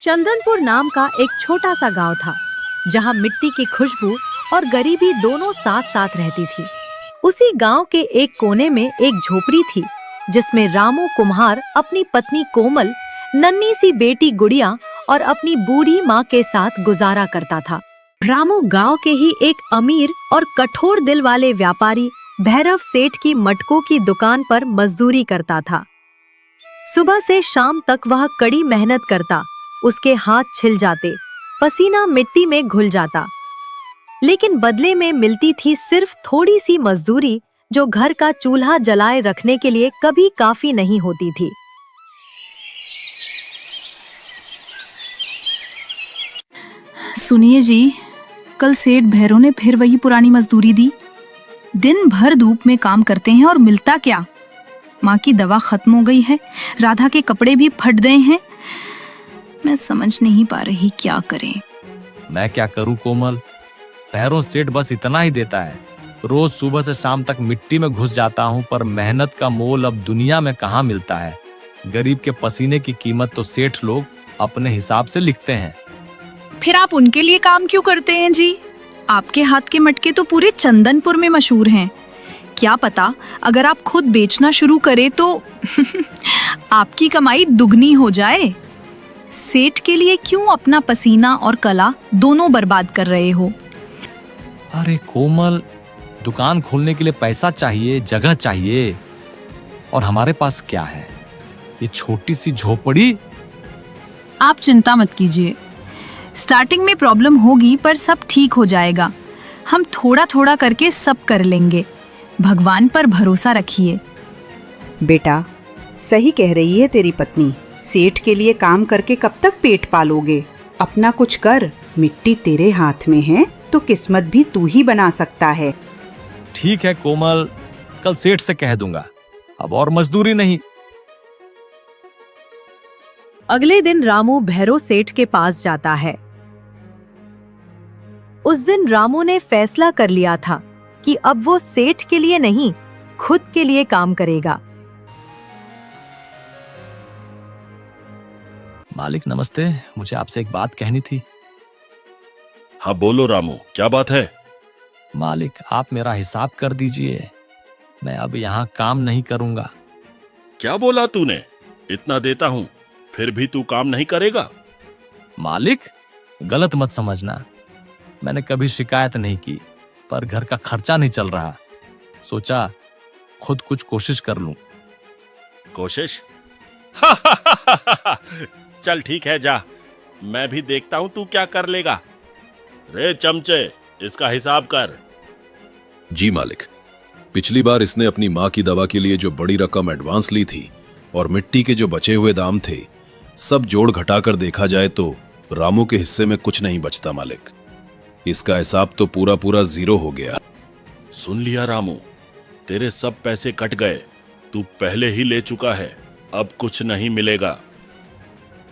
चंदनपुर नाम का एक छोटा सा गांव था, जहां मिट्टी की खुशबू और गरीबी दोनों साथ साथ रहती थी। उसी गांव के एक कोने में एक झोपड़ी थी, जिसमें रामू कुम्हार अपनी पत्नी कोमल, नन्ही सी बेटी गुड़िया और अपनी बूढ़ी माँ के साथ गुजारा करता था। रामू गांव के ही एक अमीर और कठोर दिल वाले व्यापारी भैरव सेठ की मटकों की दुकान पर मजदूरी करता था। सुबह से शाम तक वह कड़ी मेहनत करता, उसके हाथ छिल जाते, पसीना मिट्टी में घुल जाता, लेकिन बदले में मिलती थी सिर्फ थोड़ी सी मजदूरी, जो घर का चूल्हा जलाए रखने के लिए कभी काफी नहीं होती थी। सुनिए जी, कल सेठ भैरव ने फिर वही पुरानी मजदूरी दी। दिन भर धूप में काम करते हैं और मिलता क्या? माँ की दवा खत्म हो गई है, राधा के कपड़े भी फट गए हैं। मैं समझ नहीं पा रही क्या करें। मैं क्या करूं कोमल, भैरव सेठ बस इतना ही देता है। रोज सुबह से शाम तक मिट्टी में घुस जाता हूं, पर मेहनत का मोल अब दुनिया में कहाँ मिलता है। गरीब के पसीने की कीमत तो सेठ लोग अपने हिसाब से लिखते हैं। फिर आप उनके लिए काम क्यों करते हैं जी? आपके हाथ के मटके तो पूरे चंदनपुर में मशहूर हैं। क्या पता अगर आप खुद बेचना शुरू करें तो आपकी कमाई दुगनी हो जाए। सेठ के लिए क्यों अपना पसीना और कला दोनों बर्बाद कर रहे हो? अरे कोमल, दुकान खोलने के लिए पैसा चाहिए, जगह चाहिए, और हमारे पास क्या है? ये छोटी सी झोपड़ी। आप चिंता मत कीजिए, स्टार्टिंग में प्रॉब्लम होगी पर सब ठीक हो जाएगा। हम थोड़ा थोड़ा करके सब कर लेंगे। भगवान पर भरोसा रखिए। बेटा, सही कह रही है तेरी पत्नी। सेठ के लिए काम करके कब तक पेट पालोगे? अपना कुछ कर। मिट्टी तेरे हाथ में है तो किस्मत भी तू ही बना सकता है। ठीक है कोमल, कल सेठ से कह दूंगा, अब और मजदूरी नहीं। अगले दिन रामू भैरव सेठ के पास जाता है। उस दिन रामू ने फैसला कर लिया था कि अब वो सेठ के लिए नहीं, खुद के लिए काम करेगा। मालिक नमस्ते, मुझे आपसे एक बात कहनी थी। हाँ बोलो रामू, क्या बात है? मालिक, आप मेरा हिसाब कर दीजिए, मैं अब यहाँ काम नहीं करूंगा। क्या बोला तूने? इतना देता हूँ फिर भी तू काम नहीं करेगा? मालिक, गलत मत समझना, मैंने कभी शिकायत नहीं की, पर घर का खर्चा नहीं चल रहा, सोचा खुद कुछ कोशिश कर लूं। कोशिश? चल ठीक है, जा, मैं भी देखता हूं तू क्या कर लेगा। रे चमचे, इसका हिसाब कर। जी मालिक, पिछली बार इसने अपनी माँ की दवा के लिए जो बड़ी रकम एडवांस ली थी और मिट्टी के जो बचे हुए दाम थे, सब जोड़ घटाकर देखा जाए तो रामू के हिस्से में कुछ नहीं बचता मालिक। इसका हिसाब तो पूरा पूरा जीरो हो गया। सुन लिया रामू, तेरे सब पैसे कट गए, तू पहले ही ले चुका है, अब कुछ नहीं मिलेगा।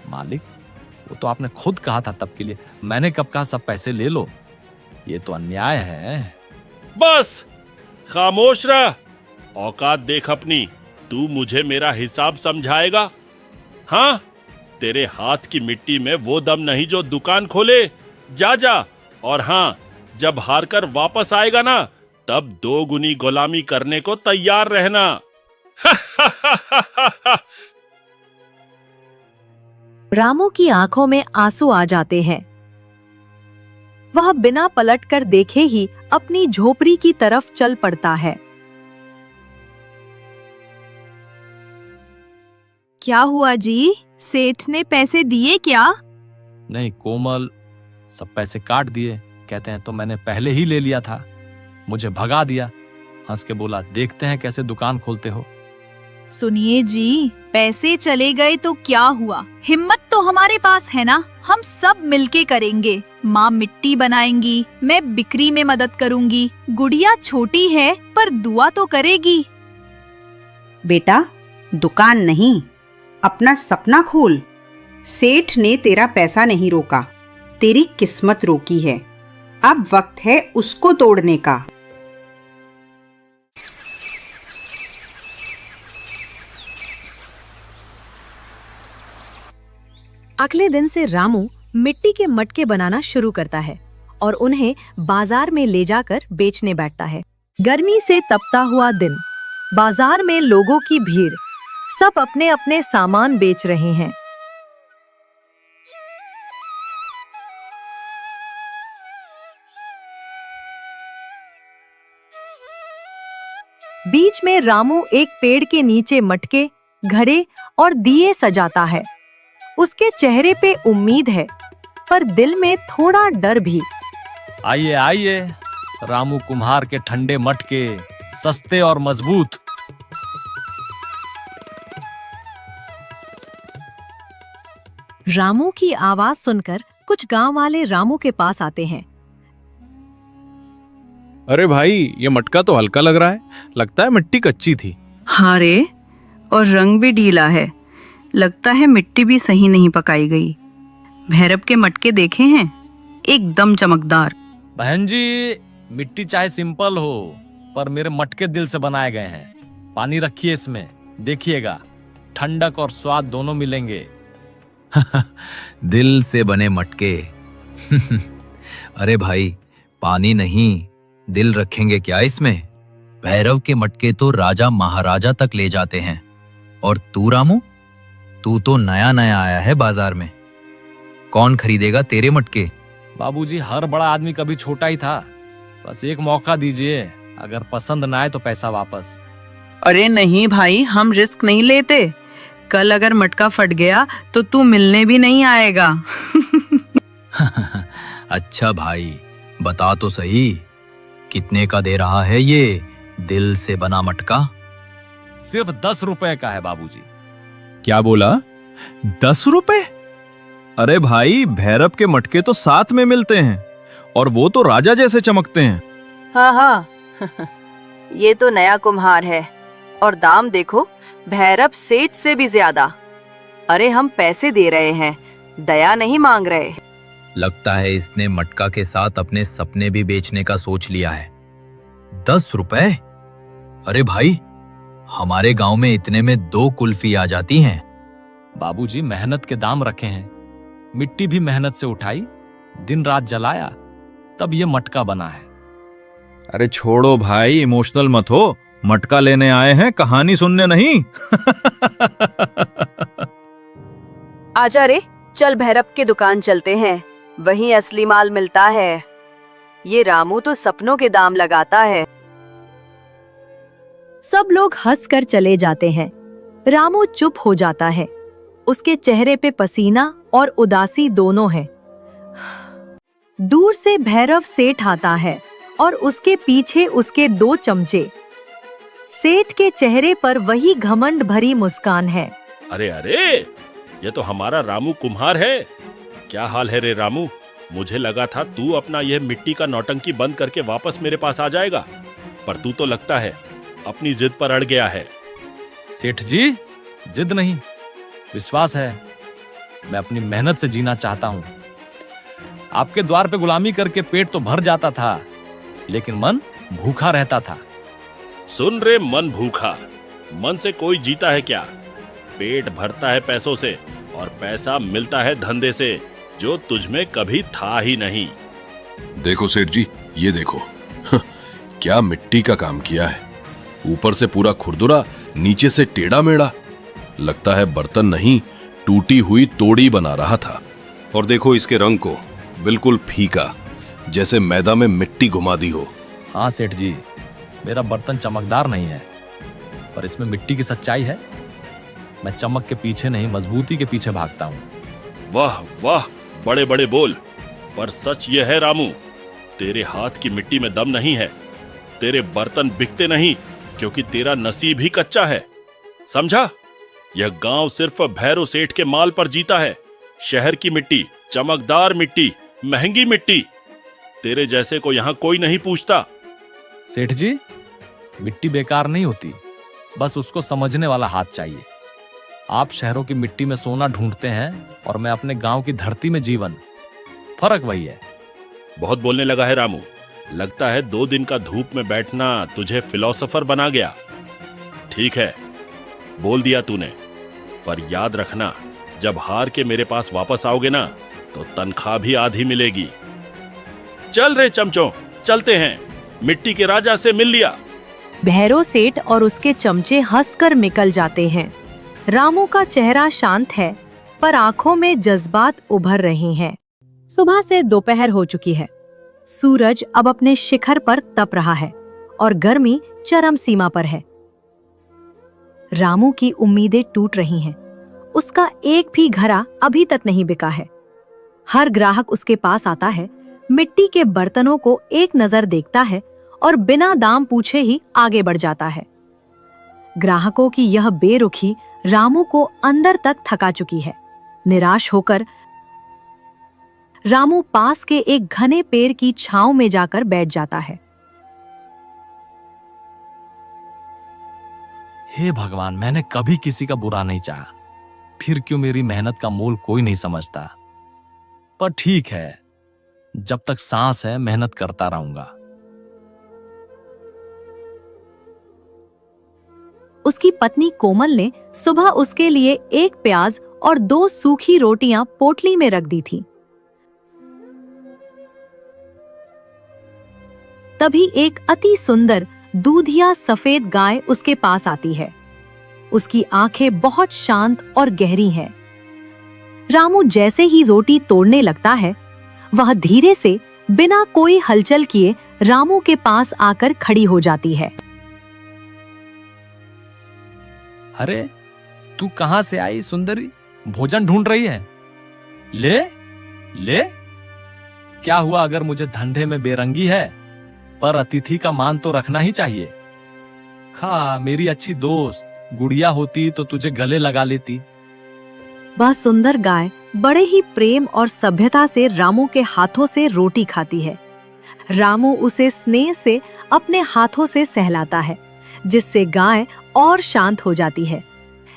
मालिक, वो तो आपने खुद कहा था तब के लिए, मैंने कब कहा सब पैसे ले लो? ये तो अन्याय है। बस खामोश रह, औकात देख अपनी। तू मुझे मेरा हिसाब समझाएगा? हाँ, तेरे हाथ की मिट्टी में वो दम नहीं जो दुकान खोले। जा जा, और हाँ, जब हारकर वापस आएगा ना, तब 2 गुनी गुलामी करने को तैयार रहना। रामू की आंखों में आंसू आ जाते हैं। वह बिना पलटकर देखे ही अपनी झोपड़ी की तरफ चल पड़ता है। क्या हुआ जी? सेठ ने पैसे दिए क्या? नहीं कोमल, सब पैसे काट दिए। कहते हैं तो मैंने पहले ही ले लिया था, मुझे भगा दिया। हंस के बोला, देखते हैं कैसे दुकान खोलते हो। सुनिए जी, पैसे चले गए तो क्या हुआ, हिम्मत तो हमारे पास है ना, हम सब मिलके करेंगे। माँ मिट्टी बनाएंगी, मैं बिक्री में मदद करूंगी, गुड़िया छोटी है पर दुआ तो करेगी। बेटा, दुकान नहीं, अपना सपना खोल। सेठ ने तेरा पैसा नहीं रोका, तेरी किस्मत रोकी है। अब वक्त है उसको तोड़ने का। अगले दिन से रामू मिट्टी के मटके बनाना शुरू करता है और उन्हें बाजार में ले जाकर बेचने बैठता है। गर्मी से तपता हुआ दिन, बाजार में लोगों की भीड़, सब अपने अपने सामान बेच रहे हैं। बीच में रामू एक पेड़ के नीचे मटके, घड़े और दिए सजाता है। उसके चेहरे पे उम्मीद है, पर दिल में थोड़ा डर भी। आइए आइए, रामू कुम्हार के ठंडे मटके, सस्ते और मजबूत। रामू की आवाज सुनकर कुछ गांव वाले रामू के पास आते हैं। अरे भाई, ये मटका तो हल्का लग रहा है, लगता है मिट्टी कच्ची थी। हाँ रे, और रंग भी ढीला है, लगता है मिट्टी भी सही नहीं पकाई गई। भैरव के मटके देखे हैं, एकदम चमकदार। बहन जी, मिट्टी चाहे सिंपल हो, पर मेरे मटके दिल से बनाए गए हैं। पानी रखिए इसमें, देखिएगा ठंडक और स्वाद दोनों मिलेंगे। दिल से बने मटके। अरे भाई, पानी नहीं, दिल रखेंगे क्या इसमें? भैरव के मटके तो राजा महाराजा तक ले जाते हैं। और तू रामू, तू तो नया नया आया है बाजार में, कौन खरीदेगा तेरे मटके? बाबूजी, हर बड़ा आदमी कभी छोटा ही था, बस एक मौका दीजिए, अगर पसंद ना आए तो पैसा वापस। अरे नहीं भाई, हम रिस्क नहीं लेते। कल अगर मटका फट गया तो तू मिलने भी नहीं आएगा। अच्छा भाई, बता तो सही, कितने का दे रहा है ये दिल से बना मटका? सिर्फ 10 रुपए का है बाबूजी। क्या बोला? 10 रुपए? अरे भाई, भैरव के मटके तो 7 में मिलते हैं, और वो तो राजा जैसे चमकते हैं। हाँ हाँ, ये तो नया कुम्हार है, और दाम देखो, भैरव सेठ से भी ज्यादा। अरे हम पैसे दे रहे हैं, दया नहीं मांग रहे। लगता है इसने मटका के साथ अपने सपने भी बेचने का सोच लिया है। 10 रुपए? अरे भाई, हमारे गांव में इतने में 2 कुल्फी आ जाती हैं। बाबूजी, मेहनत के दाम रखे हैं, मिट्टी भी मेहनत से उठाई, दिन रात जलाया, तब ये मटका बना है। अरे छोड़ो भाई, इमोशनल मत हो, मटका लेने आए हैं, कहानी सुनने नहीं। आजा रे, चल भैरव के दुकान चलते हैं, वहीं असली माल मिलता है। ये रामू तो सपनों के दाम लगाता है। सब लोग हंसकर चले जाते हैं। रामू चुप हो जाता है, उसके चेहरे पे पसीना और उदासी दोनों है। दूर से भैरव सेठ आता है और उसके पीछे उसके 2 चमचे। सेठ के चेहरे पर वही घमंड भरी मुस्कान है। अरे अरे, ये तो हमारा रामू कुम्हार है। क्या हाल है रे रामू? मुझे लगा था तू अपना यह मिट्टी का नौटंकी बंद करके वापस मेरे पास आ जाएगा, पर तू तो लगता है अपनी जिद पर अड़ गया है। सेठ जी, जिद नहीं, विश्वास है। मैं अपनी मेहनत से जीना चाहता हूँ। आपके द्वार पे गुलामी करके पेट तो भर जाता था, लेकिन मन भूखा रहता था। सुन रे मन भूखा, मन से कोई जीता है क्या? पेट भरता है पैसों से, और पैसा मिलता है धंधे से, जो तुझमें कभी था ही नहीं। देखो सेठ जी, ये देखो। क्या मिट्टी का काम किया है, ऊपर से पूरा खुरदुरा, नीचे से टेढ़ा मेढ़ा। लगता है बर्तन नहीं, टूटी हुई तोड़ी बना रहा था। और देखो इसके रंग को, बिल्कुल फीका, जैसे मैदा में मिट्टी घुमा दी हो। हाँ सेठ जी, मेरा बर्तन चमकदार नहीं है, पर इसमें मिट्टी की सच्चाई है। मैं चमक के पीछे नहीं, मजबूती के पीछे भागता हूँ। वाह वाह, बड़े बड़े बोल, पर सच ये है रामू, तेरे हाथ की मिट्टी में दम नहीं है। तेरे बर्तन बिकते नहीं, क्योंकि तेरा नसीब ही कच्चा है, समझा? यह गांव सिर्फ भैरव सेठ के माल पर जीता है। शहर की मिट्टी, चमकदार मिट्टी, महंगी मिट्टी, तेरे जैसे को यहाँ कोई नहीं पूछता। सेठ जी, मिट्टी बेकार नहीं होती, बस उसको समझने वाला हाथ चाहिए। आप शहरों की मिट्टी में सोना ढूंढते हैं, और मैं अपने गांव की धरती में जीवन। फर्क वही है। बहुत बोलने लगा है रामू, लगता है 2 दिन का धूप में बैठना तुझे फिलोसोफर बना गया। ठीक है, बोल दिया तूने, पर याद रखना, जब हार के मेरे पास वापस आओगे ना तो तनख्वाह भी आधी मिलेगी। चल रे चमचों, चलते हैं, मिट्टी के राजा से मिल लिया। भैरव सेठ और उसके चमचे हंसकर निकल जाते हैं। रामू का चेहरा शांत है, पर आंखों में जज्बात उभर रहे हैं। सुबह से दोपहर हो चुकी है। सूरज अब अपने शिखर पर तप रहा है और गर्मी चरम सीमा पर है। रामू की उम्मीदें टूट रही हैं। उसका एक भी घड़ा अभी तक नहीं बिका है। हर ग्राहक उसके पास आता है, मिट्टी के बर्तनों को एक नजर देखता है और बिना दाम पूछे ही आगे बढ़ जाता है। ग्राहकों की यह बेरुखी रामू को अंदर तक थका चुकी है। निराश होकर रामू पास के एक घने पेड़ की छांव में जाकर बैठ जाता है। हे भगवान, मैंने कभी किसी का बुरा नहीं चाहा, फिर क्यों मेरी मेहनत का मोल कोई नहीं समझता। पर ठीक है, जब तक सांस है मेहनत करता रहूंगा। उसकी पत्नी कोमल ने सुबह उसके लिए एक प्याज और 2 सूखी रोटियां पोटली में रख दी थी। तभी एक अति सुंदर दूधिया सफेद गाय उसके पास आती है। उसकी आंखें बहुत शांत और गहरी हैं। रामू जैसे ही रोटी तोड़ने लगता है, वह धीरे से बिना कोई हलचल किए रामू के पास आकर खड़ी हो जाती है। अरे तू कहां से आई सुंदरी? भोजन ढूंढ रही है? ले ले। क्या हुआ अगर मुझे धंधे में बेरंगी है, पर अतिथि का मान तो रखना ही चाहिए। खा, मेरी अच्छी दोस्त। गुड़िया होती तो तुझे गले लगा लेती। वह सुंदर गाय बड़े ही प्रेम और सभ्यता से रामू के हाथों से रोटी खाती है। रामू उसे स्नेह से अपने हाथों से सहलाता है, जिससे गाय और शांत हो जाती है।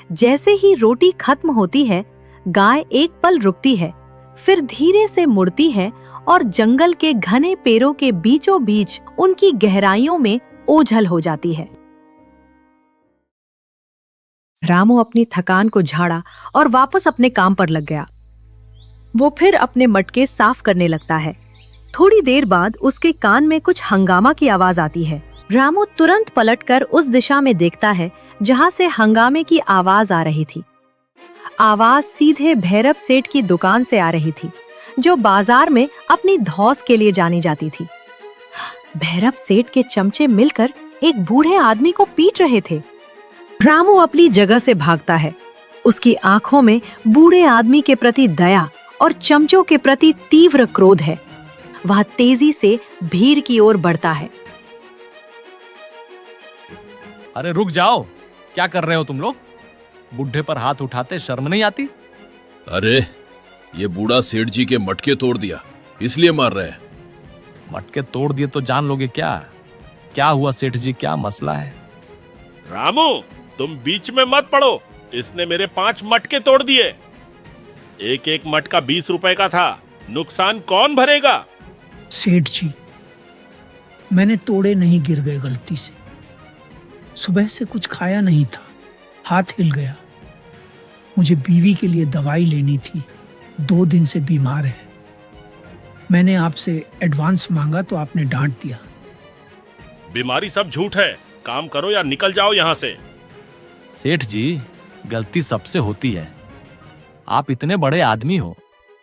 जैसे ही रोटी खत्म होती है, गाय एक पल रुकती है, फिर धीरे से मुड़ती है और जंगल के घने पेड़ों के बीचों बीच उनकी गहराइयों में ओझल हो जाती है। रामू अपनी थकान को झाड़ा और वापस अपने काम पर लग गया। वो फिर अपने मटके साफ करने लगता है। थोड़ी देर बाद उसके कान में कुछ हंगामा की आवाज आती है। रामू तुरंत पलटकर उस दिशा में देखता है जहां से हंगामे की आवाज आ रही थी। आवाज सीधे भैरव सेठ की दुकान से आ रही थी, जो बाजार में अपनी धौस के लिए जानी जाती थी। भैरव सेठ के चमचे मिलकर एक बूढ़े आदमी को पीट रहे थे। रामू अपनी जगह से भागता है। उसकी आंखों में बूढ़े आदमी के प्रति दया और चमचों के प्रति तीव्र क्रोध है। वह तेजी से भीड़ की ओर बढ़ता है। अरे रुक जाओ, क्या कर रहे हो तुम लोग? बुढ़े पर हाथ उठाते शर्म नहीं आती? अरे ये बूढ़ा सेठ जी के मटके तोड़ दिया, इसलिए मार रहे हैं। मटके तोड़ दिए तो जान लोगे क्या? क्या हुआ सेठ जी, क्या मसला है? रामू, तुम बीच में मत पड़ो। इसने मेरे 5 मटके तोड़ दिए। एक एक मटका 20 रुपए का था। नुकसान कौन भरेगा? सेठ जी, मैंने तोड़े नहीं, गिर गए गलती से। सुबह से कुछ खाया नहीं था, हाथ हिल गया। मुझे बीवी के लिए दवाई लेनी थी, 2 दिन से बीमार है। मैंने आपसे एडवांस मांगा तो आपने डांट दिया। बीमारी सब झूठ है। काम करो या निकल जाओ यहाँ से। सेठ जी, गलती सबसे होती है। आप इतने बड़े आदमी हो,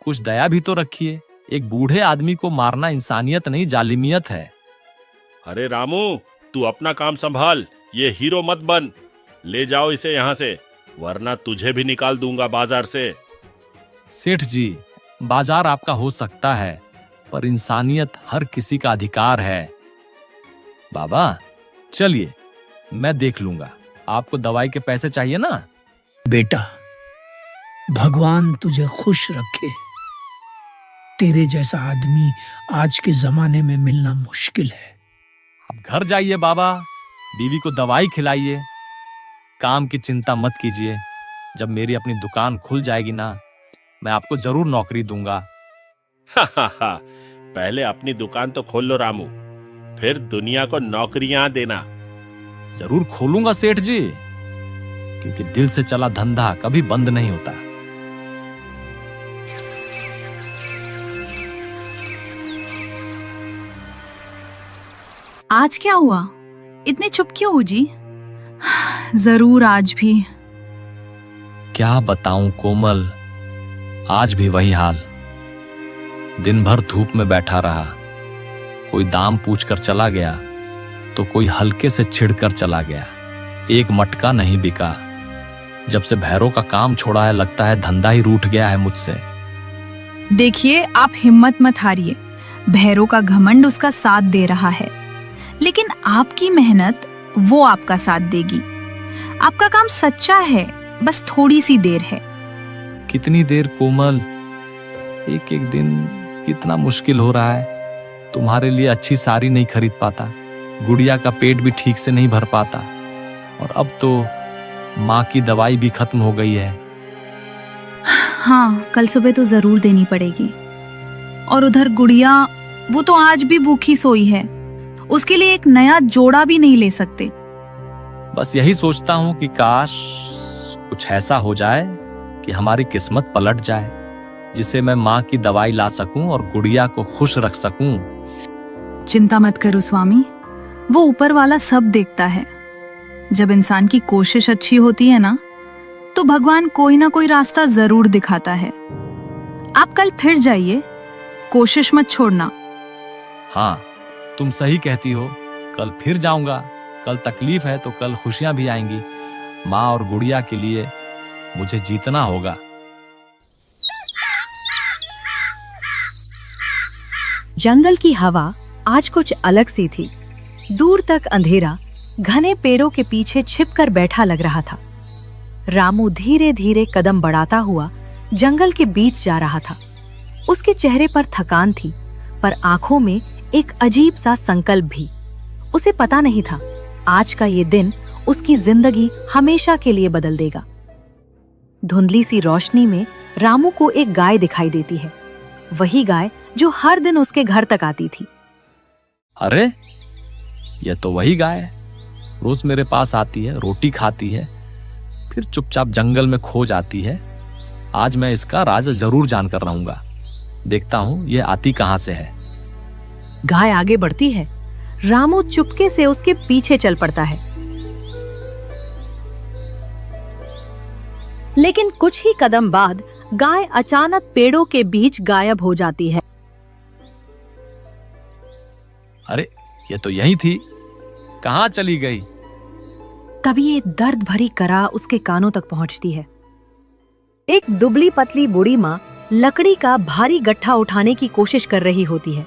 कुछ दया भी तो रखिए। एक बूढ़े आदमी को मारना इंसानियत नहीं, जालिमियत है। अरे रामू, तू अपना काम संभाल, ये हीरो मत बन। ले जाओ इसे यहाँ से, वरना तुझे भी निकाल दूंगा बाजार से। सेठ जी, बाजार आपका हो सकता है, पर इंसानियत हर किसी का अधिकार है। बाबा चलिए, मैं देख लूंगा। आपको दवाई के पैसे चाहिए ना? बेटा, भगवान तुझे खुश रखे। तेरे जैसा आदमी आज के जमाने में मिलना मुश्किल है। आप घर जाइए बाबा, बीवी को दवाई खिलाइए। काम की चिंता मत कीजिए। जब मेरी अपनी दुकान खुल जाएगी ना, मैं आपको जरूर नौकरी दूंगा। पहले अपनी दुकान तो खोल लो रामू, फिर दुनिया को नौकरियां देना। जरूर खोलूंगा सेठ जी, क्योंकि दिल से चला धंधा कभी बंद नहीं होता। आज क्या हुआ? इतने चुप क्यों हो जी? जरूर आज भी। क्या बताऊं कोमल, आज भी वही हाल। दिन भर धूप में बैठा रहा, कोई दाम पूछकर चला गया तो कोई हल्के से छिड़कर चला गया। एक मटका नहीं बिका। जब से भैरव का काम छोड़ा है लगता है धंधा ही रूठ गया है मुझसे। देखिए, आप हिम्मत मत हारिए। भैरव का घमंड उसका साथ दे रहा है, लेकिन आपकी मेहनत वो आपका साथ देगी। आपका काम सच्चा है, बस थोड़ी सी देर है। कितनी देर कोमल? एक एक दिन कितना मुश्किल हो रहा है। तुम्हारे लिए अच्छी साड़ी नहीं खरीद पाता, गुड़िया का पेट भी ठीक से नहीं भर पाता, और अब तो माँ की दवाई भी खत्म हो गई है। हाँ, कल सुबह तो जरूर देनी पड़ेगी। और उधर गुड़िया, वो तो आज भी भूखी सोई है। उसके लिए एक नया जोड़ा भी नहीं ले सकते। बस यही सोचता हूँ कि काश कुछ ऐसा हो जाए कि हमारी किस्मत पलट जाए, जिसे मैं माँ की दवाई ला सकूं और गुड़िया को खुश रख सकूं। चिंता मत करो स्वामी, वो ऊपर वाला सब देखता है। जब इंसान की कोशिश अच्छी होती है ना, तो भगवान कोई ना कोई रास्ता जरूर दिखाता है। आप कल फिर जाइए, कोशिश मत छोड़ना। हाँ, तुम सही कहती हो, कल फिर जाऊंगा। कल तकलीफ है तो कल खुशियां भी आएंगी। माँ और गुड़िया के लिए मुझे जीतना होगा। जंगल की हवा आज कुछ अलग सी थी। दूर तक अंधेरा घने पेड़ों के पीछे छिपकर बैठा लग रहा था। रामू धीरे धीरे कदम बढ़ाता हुआ जंगल के बीच जा रहा था। उसके चेहरे पर थकान थी, पर आंखों में एक अजीब सा संकल्प भी। उसे पता नहीं था आज का ये दिन उसकी जिंदगी हमेशा के लिए बदल देगा। धुंधली सी रोशनी में रामू को एक गाय दिखाई देती है, वही गाय जो हर दिन उसके घर तक आती थी। अरे, ये तो वही गाय है। रोज मेरे पास आती है, रोटी खाती है, फिर चुपचाप जंगल में खो जाती है। आज मैं इसका राज जरूर जानकर रहूंगा। देखता हूं ये आती कहां से है। गाय आगे बढ़ती है। रामू चुपके से उसके पीछे चल पड़ता है, लेकिन कुछ ही कदम बाद गाय अचानक पेड़ों के बीच गायब हो जाती है। अरे, ये तो यही थी, कहां चली गई? तभी एक दर्द भरी कराह उसके कानों तक पहुंचती है। एक दुबली पतली बूढ़ी माँ लकड़ी का भारी गट्ठा उठाने की कोशिश कर रही होती है।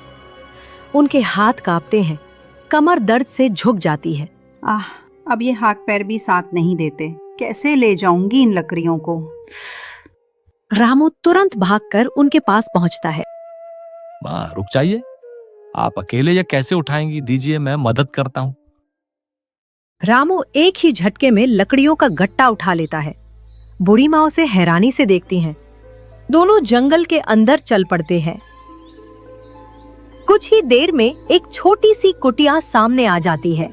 उनके हाथ कांपते हैं, कमर दर्द से झुक जाती है। अब ये हाथ पैर भी साथ नहीं देते, कैसे ले जाऊंगी इन लकड़ियों को। रामू तुरंत भागकर उनके पास पहुंचता है। माँ, रुक जाइए, आप अकेले ये कैसे उठाएंगी? दीजिए, मैं मदद करता हूँ। रामू एक ही झटके में लकड़ियों का गट्टा उठा लेता है। बूढ़ी माँ उसे हैरानी से देखती हैं। दोनों जंगल के अंदर चल पड़ते हैं। कुछ ही देर में एक छोटी सी कुटिया सामने आ जाती है।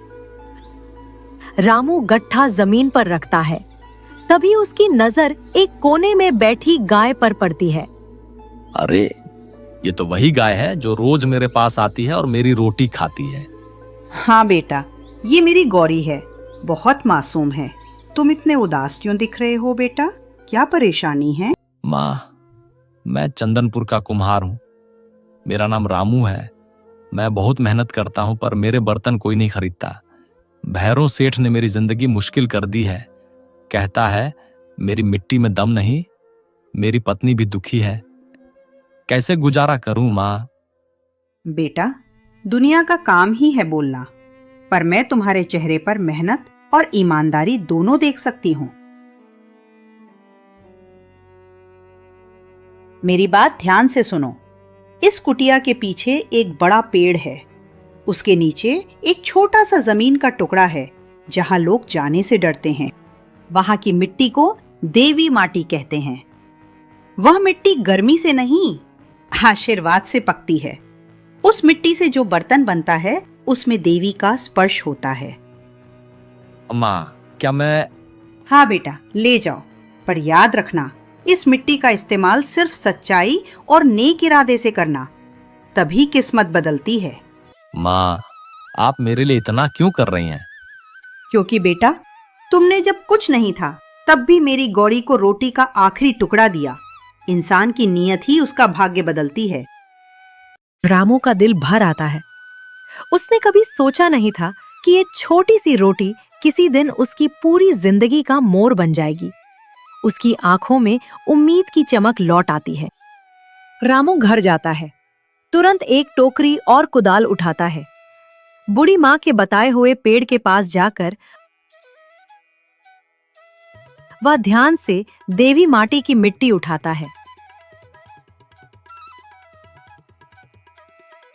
रामू गट्ठा जमीन पर रखता है। तभी उसकी नजर एक कोने में बैठी गाय पर पड़ती है। अरे, ये तो वही गाय है जो रोज मेरे पास आती है और मेरी रोटी खाती है। हाँ बेटा, ये मेरी गौरी है, बहुत मासूम है। तुम इतने उदास क्यों दिख रहे हो बेटा? क्या परेशानी है? माँ, मैं चंदनपुर का कुम्हार हूँ। मेरा नाम रामू है। मैं बहुत मेहनत करता हूँ, पर मेरे बर्तन कोई नहीं खरीदता। भैरव सेठ ने मेरी जिंदगी मुश्किल कर दी है। कहता है मेरी मिट्टी में दम नहीं। मेरी पत्नी भी दुखी है। कैसे गुजारा करूं माँ? बेटा, दुनिया का काम ही है बोलना, पर मैं तुम्हारे चेहरे पर मेहनत और ईमानदारी दोनों देख सकती हूँ। मेरी बात ध्यान से सुनो। इस कुटिया के पीछे एक बड़ा पेड़ है। उसके नीचे एक छोटा सा जमीन का टुकड़ा है जहाँ लोग जाने से डरते हैं। वहां की मिट्टी को देवी माटी कहते हैं। वह मिट्टी गर्मी से नहीं, आशीर्वाद से पकती है। उस मिट्टी से जो बर्तन बनता है उसमें देवी का स्पर्श होता है। माँ, क्या मैं? हाँ बेटा, ले जाओ, पर याद रखना इस मिट्टी का इस्तेमाल सिर्फ सच्चाई और नेक इरादे से करना, तभी किस्मत बदलती है। माँ, आप मेरे लिए इतना क्यों कर रही हैं? क्योंकि बेटा, तुमने जब कुछ नहीं था तब भी मेरी गौरी को रोटी का आखिरी टुकड़ा दिया। इंसान की नीयत ही उसका भाग्य बदलती है। रामू का दिल भर आता है। उसने कभी सोचा नहीं था कि ये छोटी सी रोटी किसी दिन उसकी पूरी जिंदगी का मोड़ बन जाएगी। उसकी आंखों में उम्मीद की चमक लौट आती है। रामू घर जाता है, तुरंत एक टोकरी और कुदाल उठाता है। बूढ़ी माँ के बताए हुए पेड़ के पास जाकर वह ध्यान से देवी माटी की मिट्टी उठाता है।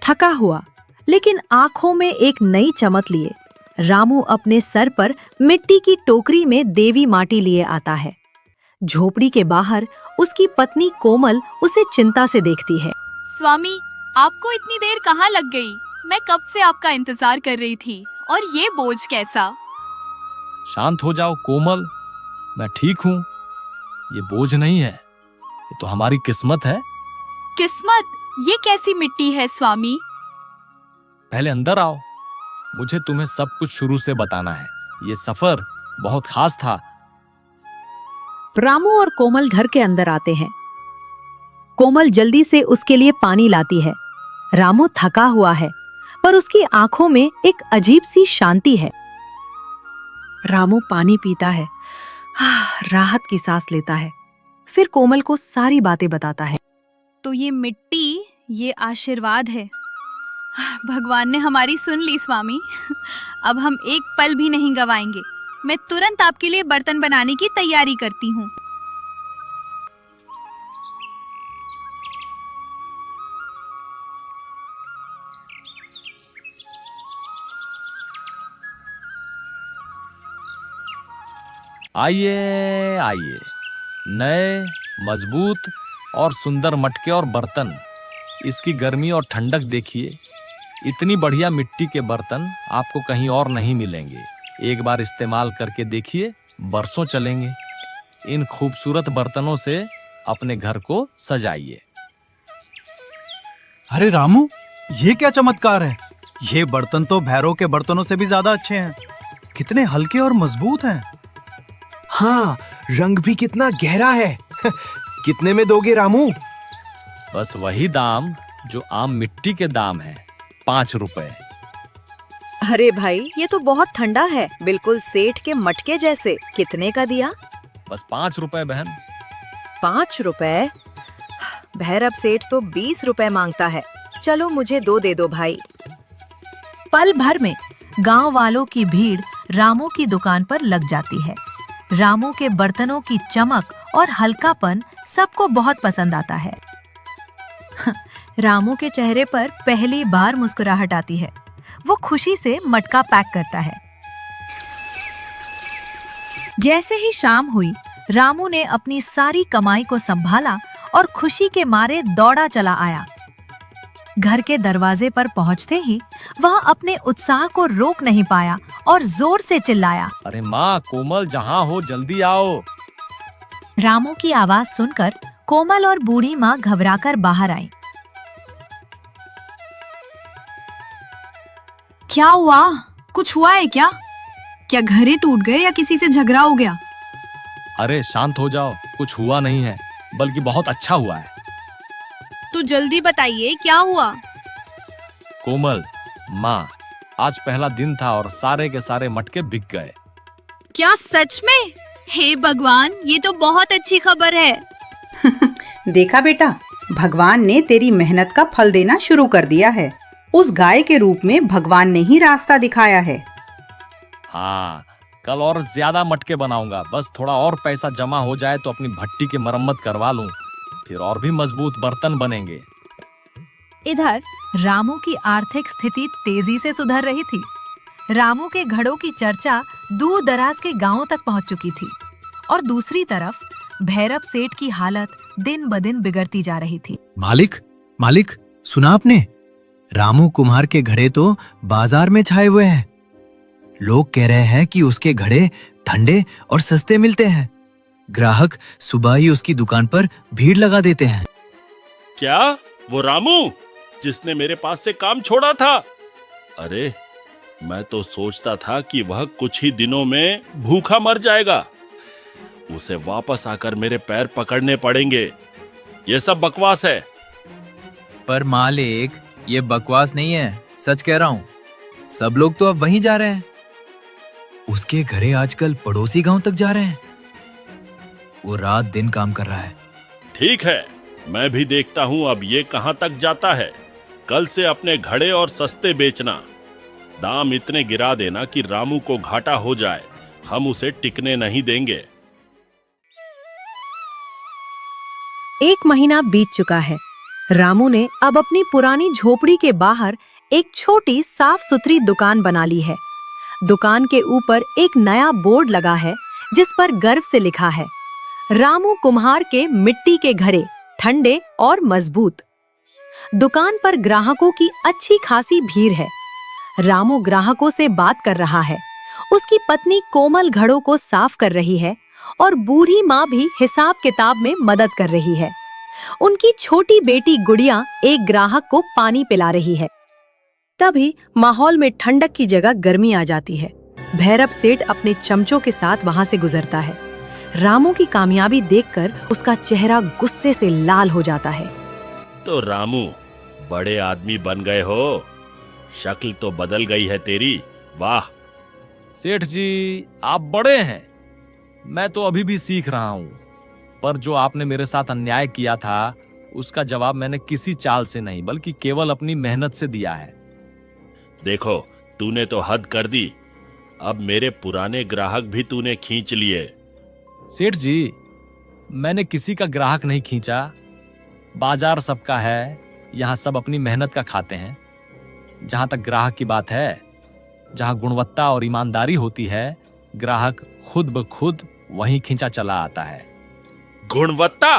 थका हुआ लेकिन आंखों में एक नई चमक लिए रामू अपने सर पर मिट्टी की टोकरी में देवी माटी लिए आता है। झोपड़ी के बाहर उसकी पत्नी कोमल उसे चिंता से देखती है। स्वामी, आपको इतनी देर कहाँ लग गई? मैं कब से आपका इंतजार कर रही थी। और ये बोझ कैसा? शांत हो जाओ कोमल, मैं ठीक हूँ। ये बोझ नहीं है, ये तो हमारी किस्मत है। किस्मत? ये कैसी मिट्टी है स्वामी? पहले अंदर आओ, मुझे तुम्हें सब कुछ शुरू से बताना है। ये सफर बहुत खास था। रामू और कोमल घर के अंदर आते हैं। कोमल जल्दी से उसके लिए पानी लाती है। रामू थका हुआ है पर उसकी आंखों में एक अजीब सी शांति है। रामू पानी पीता है, राहत की सांस लेता है, फिर कोमल को सारी बातें बताता है। तो ये मिट्टी, ये आशीर्वाद है। भगवान ने हमारी सुन ली स्वामी। अब हम एक पल भी नहीं गवाएंगे। मैं तुरंत आपके लिए बर्तन बनाने की तैयारी करती हूँ। आइए आइए, नए, मजबूत और सुंदर मटके और बर्तन। इसकी गर्मी और ठंडक देखिए। इतनी बढ़िया मिट्टी के बर्तन आपको कहीं और नहीं मिलेंगे। एक बार इस्तेमाल करके देखिए, बरसों चलेंगे। इन खूबसूरत बर्तनों से अपने घर को सजाइए। अरे रामू, ये क्या चमत्कार है? ये बर्तन तो भैरव के बर्तनों से भी ज्यादा अच्छे हैं। कितने हल्के और मजबूत हैं। हाँ, रंग भी कितना गहरा है। कितने में दोगे रामू? बस वही दाम जो आम मिट्टी के दाम है, 5 रुपए। अरे भाई, ये तो बहुत ठंडा है, बिल्कुल सेठ के मटके जैसे। कितने का दिया? बस 5 रुपए बहन। 5 रुपए? भैरव सेठ तो 20 रुपए मांगता है। चलो मुझे 2 दे दो भाई। पल भर में गांव वालों की भीड़ रामू की दुकान पर लग जाती है। रामू के बर्तनों की चमक और हल्कापन सबको बहुत पसंद आता है। रामू के चेहरे पर पहली बार मुस्कुराहट आती है। वो खुशी से मटका पैक करता है। जैसे ही शाम हुई, रामू ने अपनी सारी कमाई को संभाला और खुशी के मारे दौड़ा चला आया। घर के दरवाजे पर पहुंचते ही वह अपने उत्साह को रोक नहीं पाया और जोर से चिल्लाया, अरे माँ कोमल, जहाँ हो जल्दी आओ। रामू की आवाज सुनकर कोमल और बूढ़ी माँ घबराकर बाहर आई। क्या हुआ? कुछ हुआ है क्या? क्या घरे टूट गए या किसी से झगड़ा हो गया? अरे शांत हो जाओ, कुछ हुआ नहीं है, बल्कि बहुत अच्छा हुआ है। तो जल्दी बताइए, क्या हुआ? कोमल, माँ, आज पहला दिन था और सारे के सारे मटके बिक गए। क्या सच में? हे भगवान, ये तो बहुत अच्छी खबर है। देखा बेटा, भगवान ने तेरी मेहनत का फल देना शुरू कर दिया है। उस गाय के रूप में भगवान ने ही रास्ता दिखाया है। हाँ, कल और ज्यादा मटके बनाऊंगा। बस थोड़ा और पैसा जमा हो जाए तो अपनी भट्टी की मरम्मत करवा लूं, फिर और भी मजबूत बर्तन बनेंगे। इधर रामू की आर्थिक स्थिति तेजी से सुधर रही थी। रामू के घड़ों की चर्चा दूर दराज के गांवों तक पहुंच चुकी थी और दूसरी तरफ भैरव सेठ की हालत दिन ब दिन बिगड़ती जा रही थी। मालिक, सुना आपने? रामू कुम्हार के घड़े तो बाजार में छाए हुए हैं। लोग कह रहे हैं कि उसके घड़े ठंडे और सस्ते मिलते हैं। ग्राहक सुबह ही उसकी दुकान पर भीड़ लगा देते हैं। क्या वो रामू जिसने मेरे पास से काम छोड़ा था? अरे मैं तो सोचता था कि वह कुछ ही दिनों में भूखा मर जाएगा। उसे वापस आकर मेरे पैर पकड़ने पड़ेंगे। ये सब बकवास है। पर मालिक, ये बकवास नहीं है, सच कह रहा हूँ। सब लोग तो अब वहीं जा रहे हैं। उसके घरे आजकल पड़ोसी गांव तक जा रहे हैं। वो रात दिन काम कर रहा है। ठीक है, मैं भी देखता हूँ अब ये कहाँ तक जाता है। कल से अपने घड़े और सस्ते बेचना। दाम इतने गिरा देना कि रामू को घाटा हो जाए। हम उसे टिकने नहीं देंगे। 1 महीना बीत चुका है। रामू ने अब अपनी पुरानी झोपड़ी के बाहर एक छोटी साफ सुथरी दुकान बना ली है। दुकान के ऊपर एक नया बोर्ड लगा है जिस पर गर्व से लिखा है, रामू कुम्हार के मिट्टी के घड़े, ठंडे और मजबूत। दुकान पर ग्राहकों की अच्छी खासी भीड़ है। रामू ग्राहकों से बात कर रहा है। उसकी पत्नी कोमल घड़ों को साफ कर रही है और बूढ़ी माँ भी हिसाब किताब में मदद कर रही है। उनकी छोटी बेटी गुड़िया एक ग्राहक को पानी पिला रही है। तभी माहौल में ठंडक की जगह गर्मी आ जाती है। भैरव सेठ अपने चमचों के साथ वहां से गुजरता है। रामू की कामयाबी देखकर उसका चेहरा गुस्से से लाल हो जाता है। तो रामू, बड़े आदमी बन गए हो। शक्ल तो बदल गई है तेरी। वाह। सेठ जी, आप बड़े हैं। मैं तो अभी भी सीख रहा हूँ। पर जो आपने मेरे साथ अन्याय किया था, उसका जवाब मैंने किसी चाल से नहीं बल्कि केवल अपनी मेहनत से दिया है। देखो, तूने तो हद कर दी। अब मेरे पुराने ग्राहक भी तूने खींच लिए। सेठ जी, मैंने किसी का ग्राहक नहीं खींचा। बाजार सबका है। यहाँ सब अपनी मेहनत का खाते हैं। जहां तक ग्राहक की बात है, जहां गुणवत्ता और ईमानदारी होती है, ग्राहक खुद ब खुद वहीं खींचा चला आता है। गुणवत्ता?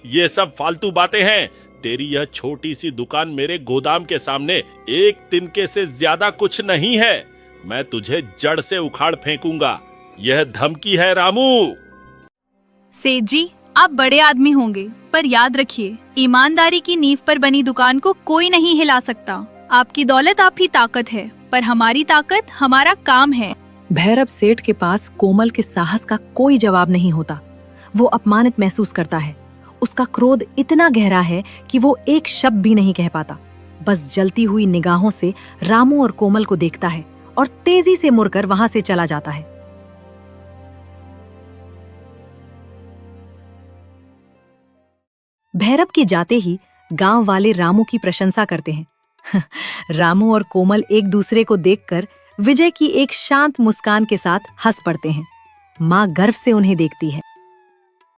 ये सब फालतू बातें हैं। तेरी यह छोटी सी दुकान मेरे गोदाम के सामने एक तिनके से ज्यादा कुछ नहीं है। मैं तुझे जड़ से उखाड़ फेंकूंगा। यह धमकी है रामू। सेठ जी, आप बड़े आदमी होंगे, पर याद रखिए, ईमानदारी की नींव पर बनी दुकान को कोई नहीं हिला सकता। आपकी दौलत आपकी ताकत है, पर हमारी ताकत हमारा काम है। भैरव सेठ के पास कोमल के साहस का कोई जवाब नहीं होता। वो अपमानित महसूस करता है। उसका क्रोध इतना गहरा है कि वो एक शब्द भी नहीं कह पाता। बस जलती हुई निगाहों से रामू और कोमल को देखता है और तेजी से मुड़कर वहां से चला जाता है। भैरव के जाते ही गांव वाले रामू की प्रशंसा करते हैं। रामू और कोमल एक दूसरे को देखकर विजय की एक शांत मुस्कान के साथ हंस पड़ते हैं। माँ गर्व से उन्हें देखती है।